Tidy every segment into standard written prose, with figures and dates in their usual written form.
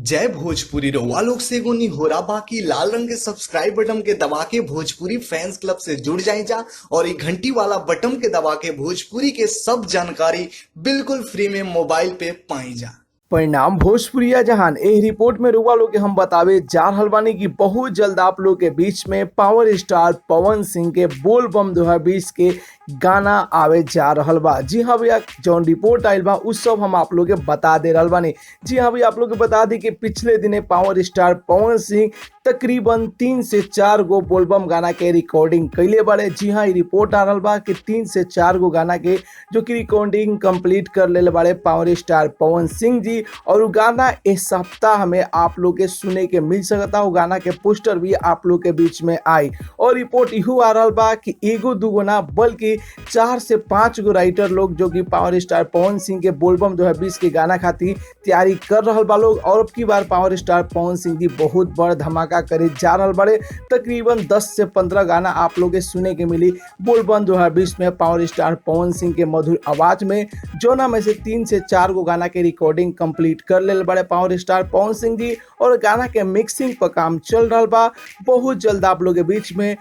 जय भोजपुरी रउआ लोग से एगो निहोरा बाकी लाल रंग के सब्सक्राइब बटन के दबा के भोजपुरी फैंस क्लब से जुड़ जाए जा और ये घंटी वाला बटन के दबा के भोजपुरी के सब जानकारी बिल्कुल फ्री में मोबाइल पे पाई जा। परिणाम भोजपुरिया जहान ए रिपोर्ट में रुआ लोग के हम बतावे जा रहल बानी कि बहुत जल्द आप लोग के बीच में पावर स्टार पवन सिंह के बोल बम 2020 के गाना आवे जा रहल बा। जी हाँ भैया, जौन रिपोर्ट आयल बा उस सब हम आप लोग के बता दे रहल बानी। जी हाँ भैया, आप लोग के बता दी कि पिछले दिने पावर स्टार पवन सिंह तकरीबन 3 से 4 गो बोलबम गाना के रिकॉर्डिंग कैले बारे। जी हाँ, रिपोर्ट आ रहल बा कि 3 से 4 गो गाना के जो कि रिकॉर्डिंग कंप्लीट कर ले बारे पावर स्टार पवन सिंह जी। और वो गाना इस सप्ताह में आप लोग के सुने के मिल सकता। वो गाना के पोस्टर भी आप लोग के बीच में आई और रिपोर्ट इहू आ रहल बा कि एगो दूगो ना बल्कि 4 से 5 गो राइटर लोग जो कि पावर स्टार पवन सिंह के बोलबम 2020 के गाना खातिर तैयारी कर रहल बा लोग। और अब की बार पावर स्टार पवन सिंह जी बहुत बड़ धमाका करे जा रहल बड़े। तकरीबन 10 से 15 गाना आप लोग के सुने के मिली बोलबम 2020 में पावर स्टार पवन सिंह के मधुर आवाज में, जोना में से 3 से 4 गो गाना के रिकॉर्डिंग कंप्लीट कर ले बड़े पावर स्टार पवन सिंह जी। और गाना के मिक्सिंग पर काम चल रहा बा। बहुत जल्द आप लोग के बीच में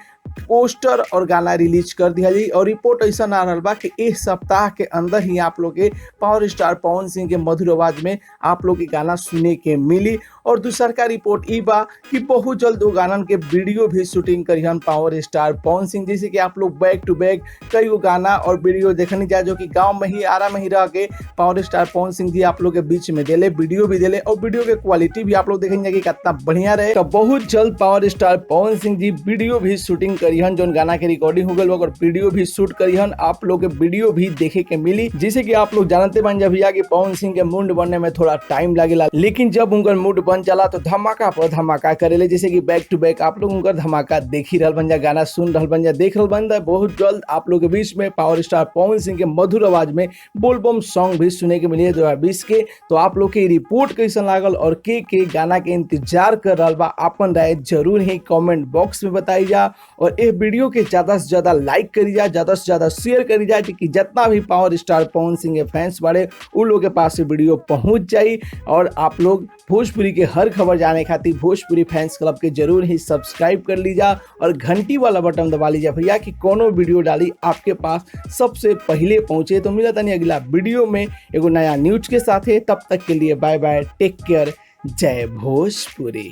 पोस्टर और गाना रिलीज कर दिया जी। और रिपोर्ट ऐसा आ रहा बा कि इस सप्ताह के अंदर ही आप लोग के पावर स्टार पवन सिंह के मधुर आवाज में आप लोग के गाना सुने के मिली। और दूसर का रिपोर्ट ई बा कि बहुत जल्द वो गानन के वीडियो भी शूटिंग करिहन पावर स्टार पवन सिंह। जैसे कि आप लोग बैक टू बैक कई गो गाना और वीडियो देखने जाए जो कि गांव में ही आरा में ही रह के पावर स्टार पवन सिंह जी आप लोग के बीच में देले, वीडियो भी देले और वीडियो के क्वालिटी भी आप लोग देखेंगे कि कितना बढ़िया रहे। तो बहुत जल्द power star Pawan Singh ji video भी शूटिंग करिहन, जो गाना के रिकॉर्डिंग हो गल और वीडियो भी शूट करिहन, आप लोग के वीडियो भी देखे के मिली। जैसे कि आप लोग जानते बन जा भैया कि पवन सिंह के मूड बनने में थोड़ा टाइम लगेला, लेकिन जब उनका मूड बन चला तो धमाका पर धमाका करेले। जैसे कि बैक टू बैक आप लोग उनका धमाका देख ही रहल बन जा, गाना सुन रहल बन जा, देख रहल बन जा। बहुत जल्द आप लोग के बीच में पावर स्टार पवन सिंह के मधुर आवाज में बोलबम सॉन्ग भी सुने के मिली 2020 के। तो आप लोग के रिपोर्ट कैसन लागल और के गाना के इंतजार कर रहा बा, अपन राय जरूर ही कमेंट बॉक्स में बताई जा। और इस वीडियो के ज्यादा से ज्यादा लाइक करी जा, ज्यादा से ज्यादा शेयर करी जा कि जितना भी पावर स्टार पवन सिंह के फैंस बड़े उन लोग के पास वीडियो पहुंच जाई। और आप लोग भोजपुरी के हर खबर जाने खातिर भोजपुरी फैंस क्लब के जरूर ही सब्सक्राइब कर लीजा और घंटी वाला बटन दबा लीजिए भैया कि कोनो वीडियो डाली आपके पास सबसे पहले पहुंचे। तो मिलता नहीं अगला वीडियो में एगो नया न्यूज के साथ है। तब तक के लिए बाय बाय, टेक केयर, जय भोजपुरी।